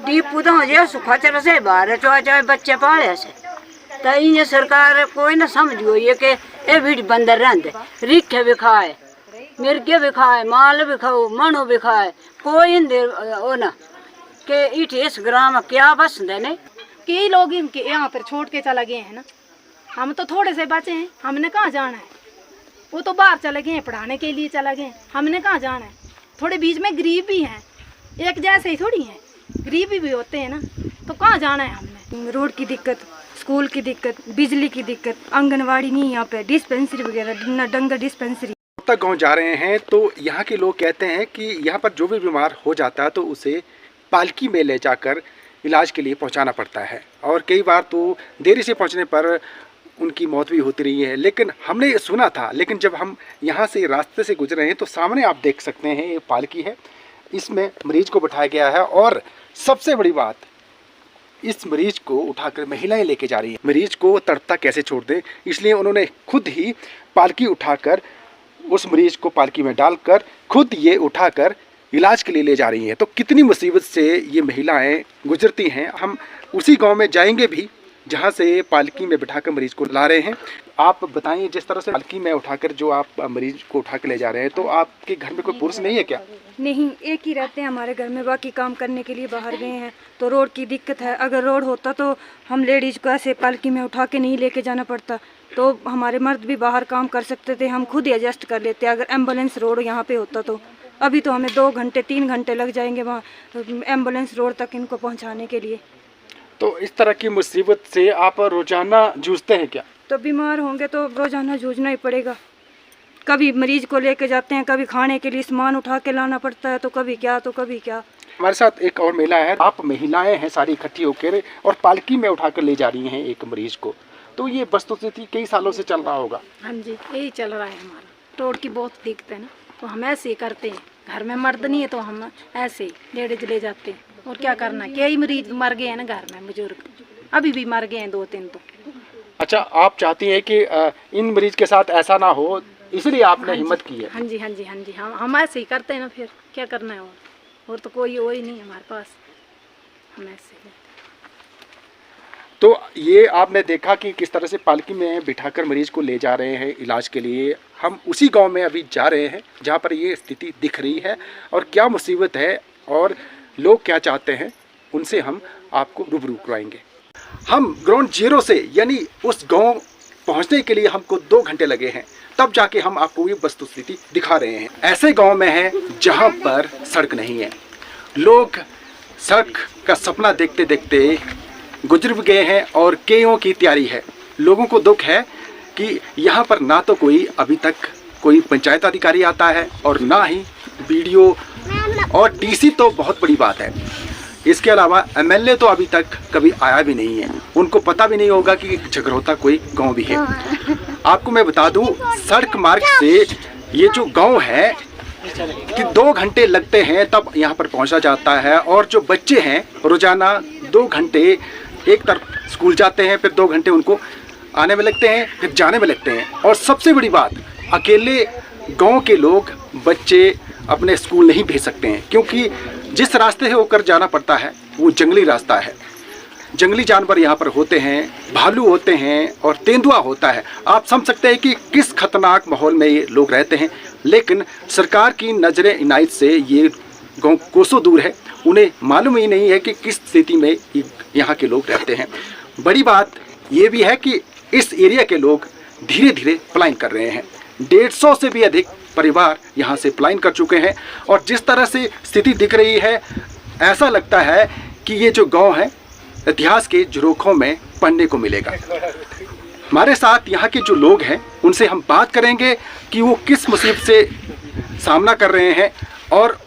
Depot तो जे सुखा चर से बाहर चाहे बच्चे पाले से तो इन सरकार कोई ना समझो ये कि ये भी बंदर रहते रिखे भी खाए मिर्गे भी खाए माल भी खाओ मनो भी खाए कोई ओ ना कि इस ग्राम क्या बस देने कई लोग इनके यहाँ पर छोड़ के चला गए हैं ना। हम तो थोड़े से बचे हैं, हमने कहाँ जाना है। वो तो बाहर चले गए हैं, पढ़ाने के लिए चला गए, हमने कहाँ जाना है। थोड़े बीच में गरीब भी हैं, एक जैसे ही थोड़ी हैं, गरीब भी होते हैं ना, तो कहाँ जाना है हमने। रोड की दिक्कत, स्कूल की दिक्कत, बिजली की दिक्कत, आंगनवाड़ी नहीं यहाँ पे, डिस्पेंसरी वगैरह, डंगर डिस्पेंसरी। तक गाँव जा रहे हैं तो यहाँ के लोग कहते हैं कि यहाँ पर जो भी बीमार हो जाता है तो उसे पालकी में ले जाकर इलाज के लिए पहुँचाना पड़ता है, और कई बार तो देरी से पहुँचने पर उनकी मौत भी होती रही है। लेकिन हमने सुना था, लेकिन जब हम यहाँ से रास्ते से गुजरे हैं तो सामने आप देख सकते हैं ये पालकी है, इसमें मरीज को बैठाया गया है, और सबसे बड़ी बात इस मरीज को उठाकर महिलाएं लेके जा रही है। मरीज को तड़पता कैसे छोड़ दें, इसलिए उन्होंने खुद ही पालकी उठाकर उस मरीज को पालकी में डालकर खुद ये उठाकर इलाज के लिए ले जा रही हैं। तो कितनी मुसीबत से ये महिलाएं गुजरती हैं। हम उसी गांव में जाएंगे भी जहां से पालकी में बिठाकर मरीज को ला रहे हैं। आप बताएं, जिस तरह से पालकी में उठाकर जो आप मरीज को उठा के ले जा रहे हैं, तो आपके घर में कोई पुरुष नहीं है क्या? नहीं, एक ही रहते हैं हमारे घर में, बाकी काम करने के लिए बाहर गए हैं। तो रोड की दिक्कत है, अगर रोड होता तो हम लेडीज को ऐसे पालकी में उठा के नहीं लेके जाना पड़ता, तो हमारे मर्द भी बाहर काम कर सकते थे, हम खुद ही एडजस्ट कर लेते अगर एम्बुलेंस रोड यहाँ पे होता तो। अभी तो हमें 2 घंटे 3 घंटे लग जाएंगे वहाँ एम्बुलेंस रोड तक इनको पहुँचाने के लिए। तो इस तरह की मुसीबत से आप रोजाना जूझते हैं क्या? तो बीमार होंगे तो रोजाना जूझना ही पड़ेगा। कभी मरीज को लेके जाते हैं, कभी खाने के लिए सामान उठा के लाना पड़ता है, तो कभी क्या तो कभी क्या। हमारे साथ एक और महिला है। आप महिलाएं हैं सारी इकट्ठी होकर और पालकी में उठाकर ले जा रही हैं एक मरीज को, तो ये वस्तुस्थिति कई सालों से चल रहा होगा। हाँ जी, यही चल रहा है हमारा। रोड की बहुत दिक्कत है ना, तो हम ऐसे ही करते हैं। घर में मर्द नहीं है तो हम ऐसे ही लेडीज ले जाते हैं, और क्या करना। कई मरीज मर गए हैं ना घर में, बुजुर्ग अभी भी मर गए हैं 2-3 तो। अच्छा, आप चाहती हैं कि इन मरीज के साथ ऐसा ना हो, इसलिए आपने हिम्मत की है? हाँ जी हाँ जी हाँ जी, हम ऐसे ही करते हैं ना, फिर क्या करना है। और तो कोई वो ही नहीं हमारे पास, हम ऐसे ही। तो ये आपने देखा कि किस तरह से पालकी में बिठाकर मरीज को ले जा रहे हैं इलाज के लिए। हम उसी गांव में अभी जा रहे हैं जहां पर ये स्थिति दिख रही है, और क्या मुसीबत है और लोग क्या चाहते हैं उनसे हम आपको रूबरू करवाएंगे। हम ग्राउंड जीरो से यानी उस गांव पहुंचने के लिए हमको 2 घंटे लगे हैं, तब जाके हम आपको ये वस्तुस्थिति दिखा रहे हैं। ऐसे गांव में है जहां पर सड़क नहीं है, लोग सड़क का सपना देखते देखते गुजर गए हैं और कईयों की तैयारी है। लोगों को दुख है कि यहाँ पर ना तो कोई अभी तक कोई पंचायत अधिकारी आता है और ना ही बीडीओ और डीसी, तो बहुत बड़ी बात है। इसके अलावा एमएलए तो अभी तक कभी आया भी नहीं है, उनको पता भी नहीं होगा कि झगरोता कोई गांव भी है। आपको मैं बता दूं, सड़क मार्ग से ये जो गांव है कि 2 घंटे लगते हैं तब यहाँ पर पहुँचा जाता है, और जो बच्चे हैं रोजाना 2 घंटे एक तरफ स्कूल जाते हैं, फिर 2 घंटे उनको आने में लगते हैं, फिर जाने में लगते हैं। और सबसे बड़ी बात, अकेले गांव के लोग बच्चे अपने स्कूल नहीं भेज सकते हैं, क्योंकि जिस रास्ते से होकर जाना पड़ता है वो जंगली रास्ता है। जंगली जानवर यहाँ पर होते हैं, भालू होते हैं और तेंदुआ होता है। आप समझ सकते हैं कि किस खतरनाक माहौल में ये लोग रहते हैं। लेकिन सरकार की नजर इनायत से ये गांव कोसों दूर है, उन्हें मालूम ही नहीं है कि किस स्थिति में यहाँ के लोग रहते हैं। बड़ी बात ये भी है कि इस एरिया के लोग धीरे धीरे पलायन कर रहे हैं। 150 से भी अधिक परिवार यहाँ से पलायन कर चुके हैं, और जिस तरह से स्थिति दिख रही है ऐसा लगता है कि ये जो गांव है इतिहास के झरोखों में पढ़ने को मिलेगा। हमारे साथ यहाँ के जो लोग हैं उनसे हम बात करेंगे कि वो किस मुसीबत से सामना कर रहे हैं, और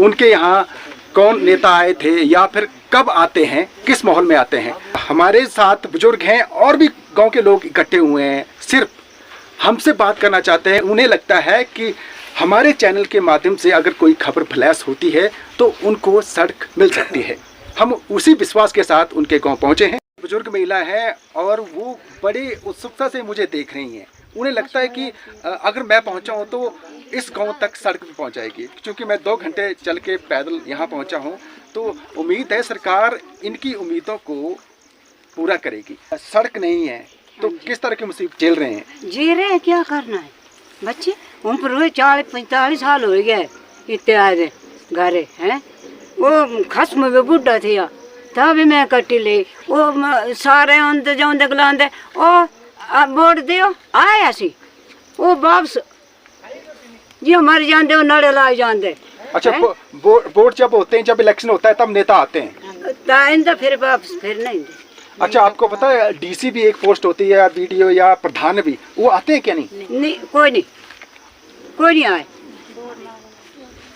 उनके यहाँ कौन नेता आए थे या फिर कब आते हैं, किस माहौल में आते हैं। हमारे साथ बुजुर्ग हैं और भी गांव के लोग इकट्ठे हुए हैं, सिर्फ हमसे बात करना चाहते हैं। उन्हें लगता है कि हमारे चैनल के माध्यम से अगर कोई खबर फ्लैश होती है तो उनको सड़क मिल सकती है। हम उसी विश्वास के साथ उनके गांव पहुंचे हैं। बुजुर्ग महिला है और वो बड़ी उत्सुकता से मुझे देख रही हैं। उन्हें लगता है कि अगर मैं पहुंचा हूं तो इस गांव तक सड़क भी पहुंच जाएगी। क्योंकि मैं 2 घंटे चल के पैदल यहाँ पहुंचा हूं, तो उम्मीद है सरकार इनकी उम्मीदों को पूरा करेगी। सड़क नहीं है तो किस तरह की मुसीबत झेल रहे हैं? जी रहे हैं, क्या करना है बच्चे। उन पर 40-45 साल हो गए इतने आए घरे हैं। वो खस्म में बुढ़ा थे तभी मैं कट्टी ले वो सारे आंदे जाते गलांदे ओ वोट दियो आया सी वो वापस जी मर जाते वो नाड़े ला जाते। अच्छा, वोट जब होते हैं, जब इलेक्शन होता है तब नेता आते हैं, फिर वापस फिर नहीं दे। अच्छा, आपको पता है डीसी भी एक पोस्ट होती है, बीडीओ या प्रधान भी, वो आते हैं क्या? नहीं, कोई नहीं आए,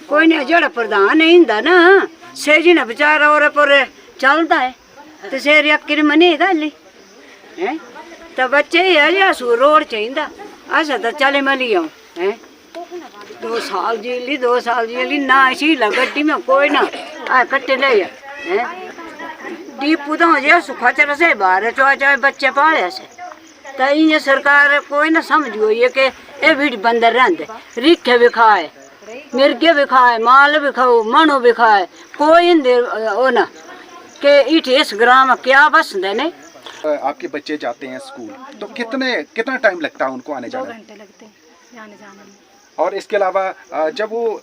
कोई नहीं। जड़ा प्रधान नहीं होंदा ना सेजी ने बेचारा और पर चलता है तो शेर यकीन मनी गल है तो बच्चे है सू रोड चाहिए अच्छा तो चले मली आऊँ है 2 साल जी ली ना इसी गड्डी में कोई ना आ कट्टे ले है डीपू तो जे सुखा चर से बाहर चो बच्चे पाले से तो इन्हें सरकार कोई ना समझ गई है कि ये भी बंदर रहते रिखे भी खाए मिर्गे भी खाए माल भी खाओ मनो भी खाए कोई ओ ना कि इस ग्राम में क्या बस देने। आपके बच्चे जाते हैं स्कूल तो कितना टाइम लगता है उनको आने जाने? 2 घंटे लगते हैं जाने में। और इसके अलावा जब वो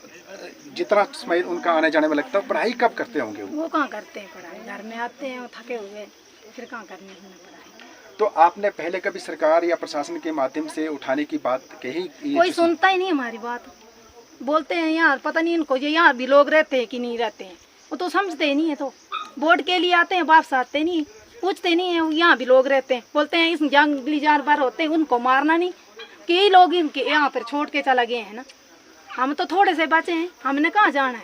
जितना समय उनका आने जाने में लगता है, पढ़ाई कब करते होंगे? वो कहाँ करते हैं पढ़ाई, घर में आते हैं थके हुए फिर कहाँ करनी है पढ़ाई। तो आपने पहले कभी सरकार या प्रशासन के माध्यम से उठाने की बात कही? कोई सुनता ही नहीं हमारी बात। बोलते हैं यार पता नहीं इनको ये यहाँ भी लोग रहते हैं कि नहीं रहते हैं, वो तो समझते ही नहीं है। तो वोट के लिए आते हैं वापस आते नहीं, पूछते नहीं है यहाँ भी लोग रहते हैं। बोलते हैं इस जंगली जानवर होते हैं उनको मारना नहीं, कई लोग इनके यहाँ पर छोड़ के चला गए हैं ना। हम तो थोड़े से बचे हैं, हमने कहाँ जाना है।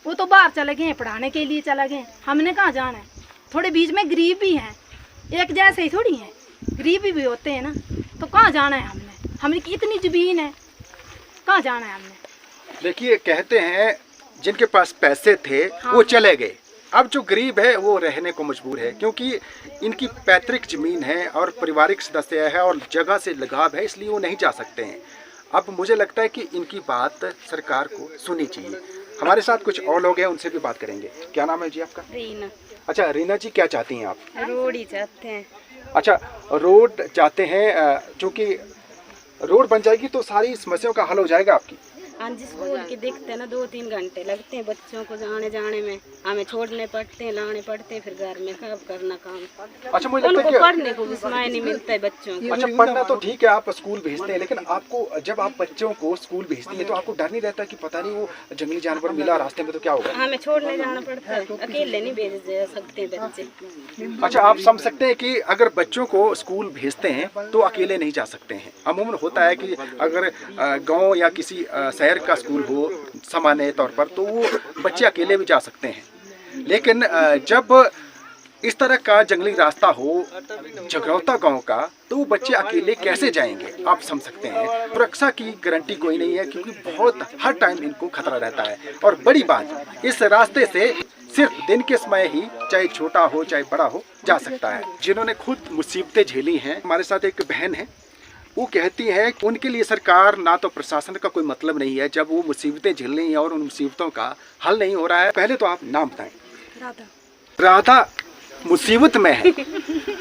वो तो बाहर चले गए हैं पढ़ाने के लिए चला गए, हमने कहाँ जाना है। थोड़े बीच में गरीब भी हैं, एक जैसे ही थोड़ी हैं, गरीब भी होते हैं ना। तो कहाँ जाना है हमने इतनी ज़मीन है, कहाँ जाना है हमने। देखिए, कहते हैं जिनके पास पैसे थे वो चले गए, अब जो गरीब है वो रहने को मजबूर है, क्योंकि इनकी पैतृक जमीन है और पारिवारिक सदस्य है और जगह से लगाव है, इसलिए वो नहीं जा सकते हैं। अब मुझे लगता है कि इनकी बात सरकार को सुननी चाहिए। हमारे साथ कुछ और लोग हैं, उनसे भी बात करेंगे। क्या नाम है जी आपका? रीना। अच्छा रीना जी, क्या चाहती हैं आप? रोड ही चाहते हैं। अच्छा, रोड चाहते हैं, चूँकि रोड बन जाएगी तो सारी समस्याओं का हल हो जाएगा आपकी। हाँ जी, स्कूल की दिखते हैं ना 2-3 घंटे लगते हैं बच्चों को आने जाने में, हमें छोड़ने पड़ते हैं लाने पड़ते हैं, फिर घर में कब करना काम। अच्छा, मुझे लगता है उनको पढ़ने को भी समय नहीं मिलता है बच्चों को। अच्छा, पढ़ना तो ठीक है, आप स्कूल भेजते हैं, लेकिन आपको जब आप बच्चों को स्कूल भेजती है तो आपको डर नहीं रहता कि पता नहीं वो जंगली जानवर मिला रास्ते में तो क्या होगा? हमें छोड़ने जाना पड़ता है, अकेले नहीं भेज जा सकते बच्चे। अच्छा, आप समझ सकते हैं कि अगर बच्चों को स्कूल भेजते हैं तो अकेले नहीं जा सकते हैं। अमूमन होता है कि अगर गांव या किसी शहर का स्कूल हो सामान्य तौर पर तो वो बच्चे अकेले भी जा सकते हैं, लेकिन जब इस तरह का जंगली रास्ता हो जगरौता गांव का तो वो बच्चे अकेले कैसे जाएंगे? आप समझ सकते हैं। सुरक्षा की गारंटी कोई नहीं है, क्योंकि बहुत हर टाइम इनको खतरा रहता है। और बड़ी बात, इस रास्ते से सिर्फ दिन के समय ही, चाहे छोटा हो चाहे बड़ा हो, जा सकता है। जिन्होंने खुद मुसीबतें झेली हैं, हमारे साथ एक बहन है, वो कहती है कि उनके लिए सरकार ना तो प्रशासन का कोई मतलब नहीं है जब वो मुसीबतें झेल रही हैं और उन मुसीबतों का हल नहीं हो रहा है। पहले तो आप नाम बताएं। राधा मुसीबत में है,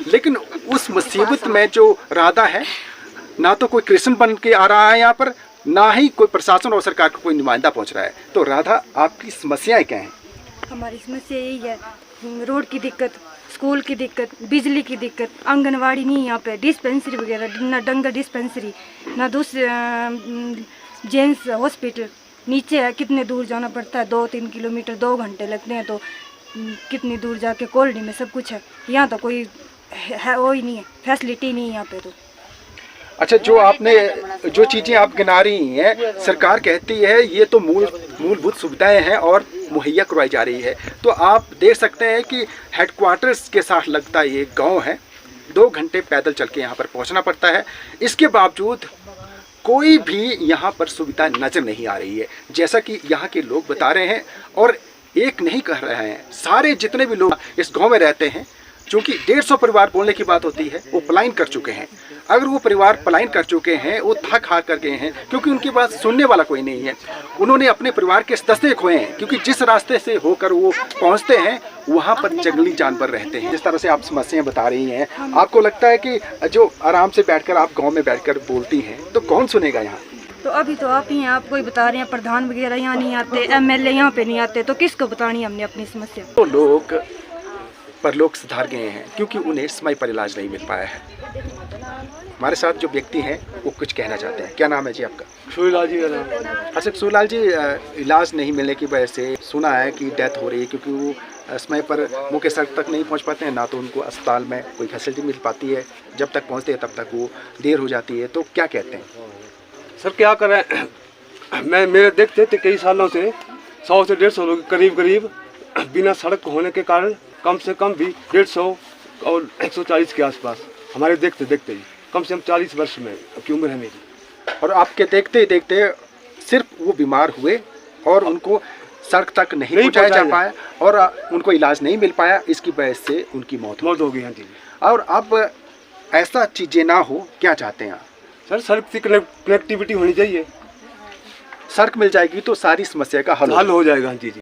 लेकिन उस मुसीबत में जो राधा है, ना तो कोई कृष्ण बन के आ रहा है यहाँ पर, ना ही कोई प्रशासन और सरकार का कोई नुमाइंदा पहुँच रहा है। तो राधा, आपकी समस्याएं क्या हैं? हमारी समस्या यही है, रोड की दिक्कत, स्कूल की दिक्कत, बिजली की दिक्कत, आंगनवाड़ी नहीं यहाँ पे, डिस्पेंसरी वगैरह ना, डंगर डिस्पेंसरी ना, दूसरे जेंट्स हॉस्पिटल नीचे है, कितने दूर जाना पड़ता है, 2-3 किलोमीटर, 2 घंटे लगते हैं। तो कितनी दूर जाके कॉलोनी में सब कुछ है, यहाँ तो कोई है वो ही नहीं है, फैसिलिटी नहीं है यहाँ पे। तो अच्छा, जो चीज़ें आप गिना रही हैं, सरकार कहती है ये तो मूलभूत सुविधाएं हैं और मुहैया करवाई जा रही है। तो आप देख सकते हैं कि हेडक्वार्टर्स के साथ लगता ये गांव है, 2 घंटे पैदल चल के यहाँ पर पहुँचना पड़ता है। इसके बावजूद कोई भी यहाँ पर सुविधा नज़र नहीं आ रही है, जैसा कि यहाँ के लोग बता रहे हैं। और एक नहीं कह रहे हैं, सारे जितने भी लोग इस गाँव में रहते हैं चूंकि 150 परिवार बोलने की बात होती है, वो पलायन कर चुके हैं। अगर वो परिवार पलायन कर चुके हैं, वो थक हार कर गए हैं, क्योंकि उनकी बात सुनने वाला कोई नहीं है। उन्होंने अपने परिवार के सदस्य खोए हैं, क्योंकि जिस रास्ते से होकर वो पहुंचते हैं वहां पर जंगली जानवर रहते हैं। जिस तरह से आप समस्याएं बता रही हैं, आपको लगता है कि जो आराम से बैठकर आप गाँव में बैठकर बोलती हैं, तो कौन सुनेगा यहाँ? तो अभी तो आप ही हैं, आपको ही बता रहे हैं, प्रधान वगैरह यहाँ नहीं आते, MLA यहाँ पे नहीं आते, तो किसको बतानी हमने अपनी समस्या? तो लोग परलोक सिधार गए हैं क्योंकि उन्हें समय पर इलाज नहीं मिल पाया है। हमारे साथ जो व्यक्ति हैं वो कुछ कहना चाहते हैं। क्या नाम है जी आपका? सूरीलाल जी का नाम। अच्छा सूरीलाल जी, इलाज नहीं मिलने की वजह से सुना है कि डेथ हो रही है, क्योंकि वो समय पर मुख्य सड़क तक नहीं पहुंच पाते हैं, ना तो उनको अस्पताल में कोई फैसिलिटी मिल पाती है, जब तक पहुंचते हैं तब तक वो देर हो जाती है। तो क्या कहते हैं? सर क्या करें, मैं मेरे देखते थे कई सालों से 100 से 150 लोग करीब बिना सड़क होने के कारण कम से कम भी 150 और 140 के आसपास हमारे देखते देखते ही कम से कम 40 वर्ष में की उम्र है मेरी। और आपके देखते देखते सिर्फ वो बीमार हुए और उनको सड़क तक नहीं पहुंचाया जा पाया और उनको इलाज नहीं मिल पाया, इसकी वजह से उनकी मौत हो गई। हाँ जी। और अब ऐसा चीज़ें ना हो, क्या चाहते हैं आप? सर सड़क की कनेक्टिविटी होनी चाहिए। सड़क मिल जाएगी तो सारी समस्या का हल हो जाएगा। हाँ जी।